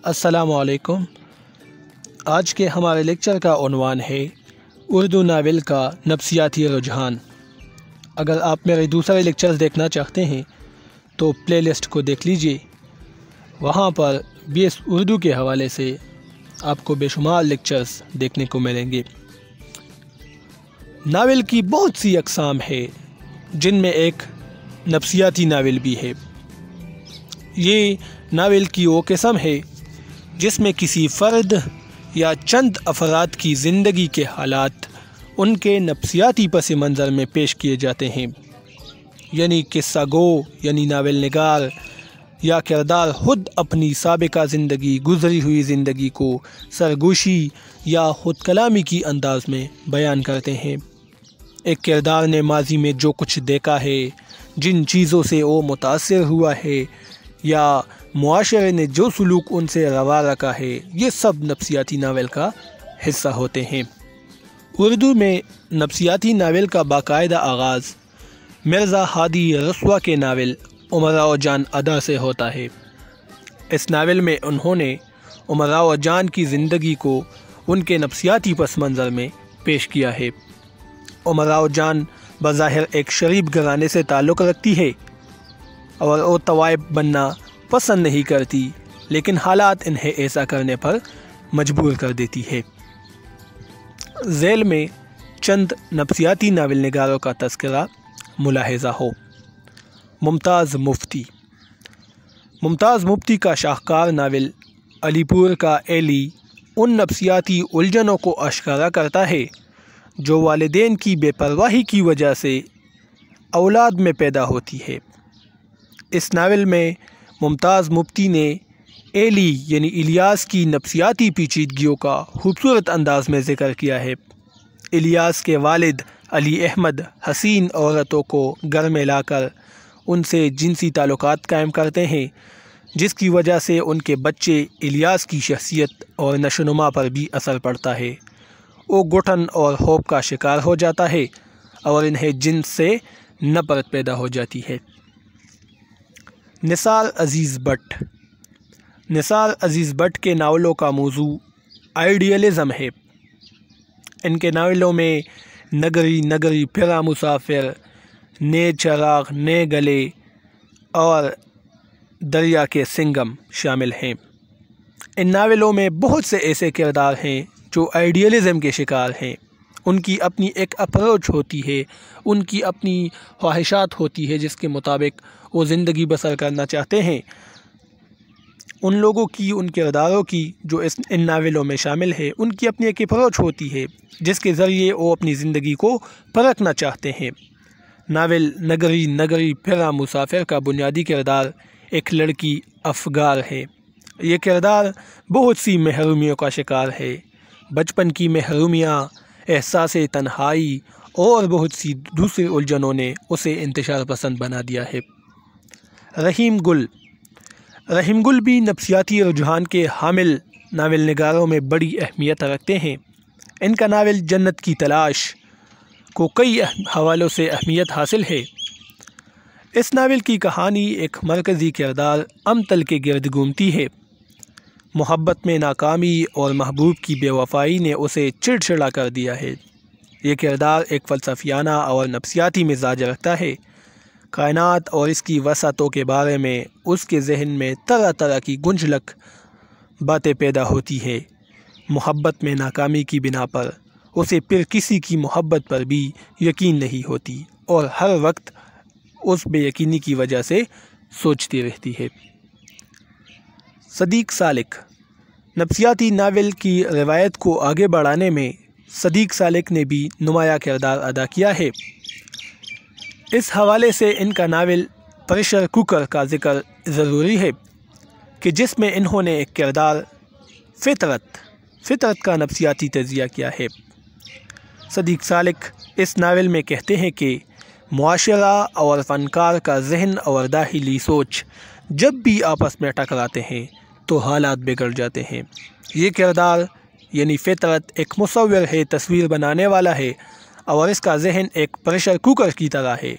السلام علیکم۔ آج کے ہمارے لیکچر کا عنوان ہے اردو ناول کا نفسیاتی رجحان۔ اگر آپ میرے دوسرے لیکچرز دیکھنا چاہتے ہیں تو پلے لسٹ کو دیکھ لیجئے، وہاں پر BS اردو کے حوالے سے آپ کو بے شمار لیکچرز دیکھنے کو ملیں گے۔ ناول کی بہت سی اقسام ہے جن میں ایک نفسیاتی ناول بھی ہے۔ یہ ناول کی وہ قسم ہے جس میں کسی فرد یا چند افراد کی زندگی کے حالات ان کے نفسیاتی پس منظر میں پیش کیے جاتے ہیں، یعنی قصہ گو یعنی ناول نگار یا کردار خود اپنی سابقہ زندگی، گزری ہوئی زندگی کو سرگوشی یا خود کلامی کی انداز میں بیان کرتے ہیں۔ ایک کردار نے ماضی میں جو کچھ دیکھا ہے، جن چیزوں سے وہ متاثر ہوا ہے یا معاشرے نے جو سلوک ان سے روا رکھا ہے، یہ سب نفسیاتی ناول کا حصہ ہوتے ہیں۔ اردو میں نفسیاتی ناول کا باقاعدہ آغاز مرزا ہادی رسوا کے ناول امراء جان ادا سے ہوتا ہے۔ اس ناول میں انہوں نے امراء جان کی زندگی کو ان کے نفسیاتی پس منظر میں پیش کیا ہے۔ امراء جان بظاہر ایک شریف گھرانے سے تعلق رکھتی ہے اور وہ طوائف بننا پسند نہیں کرتی، لیکن حالات انہیں ایسا کرنے پر مجبور کر دیتی ہے۔ ذیل میں چند نفسیاتی ناول نگاروں کا تذکرہ ملاحظہ ہو۔ ممتاز مفتی۔ ممتاز مفتی کا شاہکار ناول علی پور کا ایلی ان نفسیاتی الجھنوں کو اشکارا کرتا ہے جو والدین کی بے پرواہی کی وجہ سے اولاد میں پیدا ہوتی ہے۔ اس ناول میں ممتاز مفتی نے ایلی یعنی الیاس کی نفسیاتی پیچیدگیوں کا خوبصورت انداز میں ذکر کیا ہے۔ الیاس کے والد علی احمد حسین عورتوں کو گھر میں لا کر ان سے جنسی تعلقات قائم کرتے ہیں، جس کی وجہ سے ان کے بچے الیاس کی شخصیت اور نشوونما پر بھی اثر پڑتا ہے۔ وہ گھٹن اور خوف کا شکار ہو جاتا ہے اور انہیں جنس سے نفرت پیدا ہو جاتی ہے۔ نثار عزیز بٹ۔ نثار عزیز بٹ کے ناولوں کا موضوع آئیڈیلزم ہے۔ ان کے ناولوں میں نگری نگری پھرا مسافر، نئے چراغ نئے گلے اور دریا کے سنگم شامل ہیں۔ ان ناولوں میں بہت سے ایسے کردار ہیں جو آئیڈیلزم کے شکار ہیں۔ ان کی اپنی ایک اپروچ ہوتی ہے، ان کی اپنی خواہشات ہوتی ہے جس کے مطابق وہ زندگی بسر کرنا چاہتے ہیں۔ ان لوگوں کی، ان کرداروں کی جو ان ناولوں میں شامل ہے، ان کی اپنی ایک اپروچ ہوتی ہے جس کے ذریعے وہ اپنی زندگی کو پرکھنا چاہتے ہیں۔ ناول نگری نگری پھرا مسافر کا بنیادی کردار ایک لڑکی افگار ہے۔ یہ کردار بہت سی محرومیوں کا شکار ہے۔ بچپن کی محرومیاں، احساس تنہائی اور بہت سی دوسری الجھنوں نے اسے انتشار پسند بنا دیا ہے۔ رحیم گل۔ رحیم گل بھی نفسیاتی رجحان کے حامل ناول نگاروں میں بڑی اہمیت رکھتے ہیں۔ ان کا ناول جنت کی تلاش کو کئی حوالوں سے اہمیت حاصل ہے۔ اس ناول کی کہانی ایک مرکزی کردار امتل کے گرد گھومتی ہے۔ محبت میں ناکامی اور محبوب کی بے وفائی نے اسے چڑچڑا کر دیا ہے۔ یہ کردار ایک فلسفیانہ اور نفسیاتی مزاج رکھتا ہے۔ کائنات اور اس کی وسعتوں کے بارے میں اس کے ذہن میں طرح طرح کی گنجلک باتیں پیدا ہوتی ہے۔ محبت میں ناکامی کی بنا پر اسے پھر کسی کی محبت پر بھی یقین نہیں ہوتی اور ہر وقت اس بے یقینی کی وجہ سے سوچتی رہتی ہے۔ صدیق سالک۔ نفسیاتی ناول کی روایت کو آگے بڑھانے میں صدیق سالک نے بھی نمایاں کردار ادا کیا ہے۔ اس حوالے سے ان کا ناول پریشر کوکر کا ذکر ضروری ہے کہ جس میں انہوں نے ایک کردار فطرت کا نفسیاتی تجزیہ کیا ہے۔ صدیق سالک اس ناول میں کہتے ہیں کہ معاشرہ اور فنکار کا ذہن اور داخلی سوچ جب بھی آپس میں ٹکراتے ہیں تو حالات بگڑ جاتے ہیں۔ یہ کردار یعنی فطرت ایک مصور ہے، تصویر بنانے والا ہے، اور اس کا ذہن ایک پریشر کوکر کی طرح ہے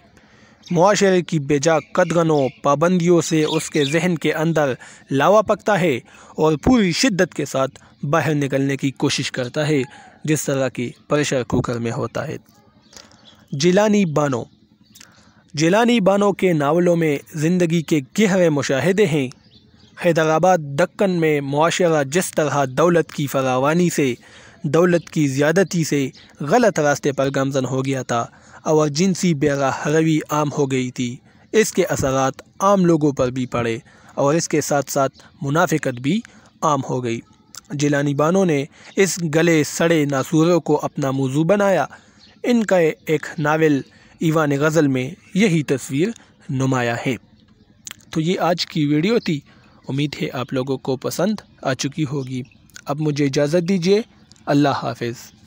معاشرے کی بے جا قدغنوں پابندیوں سے اس کے ذہن کے اندر لاوا پکتا ہے اور پوری شدت کے ساتھ باہر نکلنے کی کوشش کرتا ہے، جس طرح کی پریشر کوکر میں ہوتا ہے۔ جیلانی بانو کے ناولوں میں زندگی کے گہرے مشاہدے ہیں۔ حیدرآباد دکن میں معاشرہ جس طرح دولت کی فراوانی سے، دولت کی زیادتی سے غلط راستے پر گامزن ہو گیا تھا اور جنسی بے راہ روی عام ہو گئی تھی، اس کے اثرات عام لوگوں پر بھی پڑے اور اس کے ساتھ ساتھ منافقت بھی عام ہو گئی۔ جیلانی بانو نے اس گلے سڑے ناسوروں کو اپنا موضوع بنایا۔ ان کا ایک ناول ایوان غزل میں یہی تصویر نمایاں ہے۔ تو یہ آج کی ویڈیو تھی، امید ہے آپ لوگوں کو پسند آ چکی ہوگی۔ اب مجھے اجازت دیجیے، اللہ حافظ۔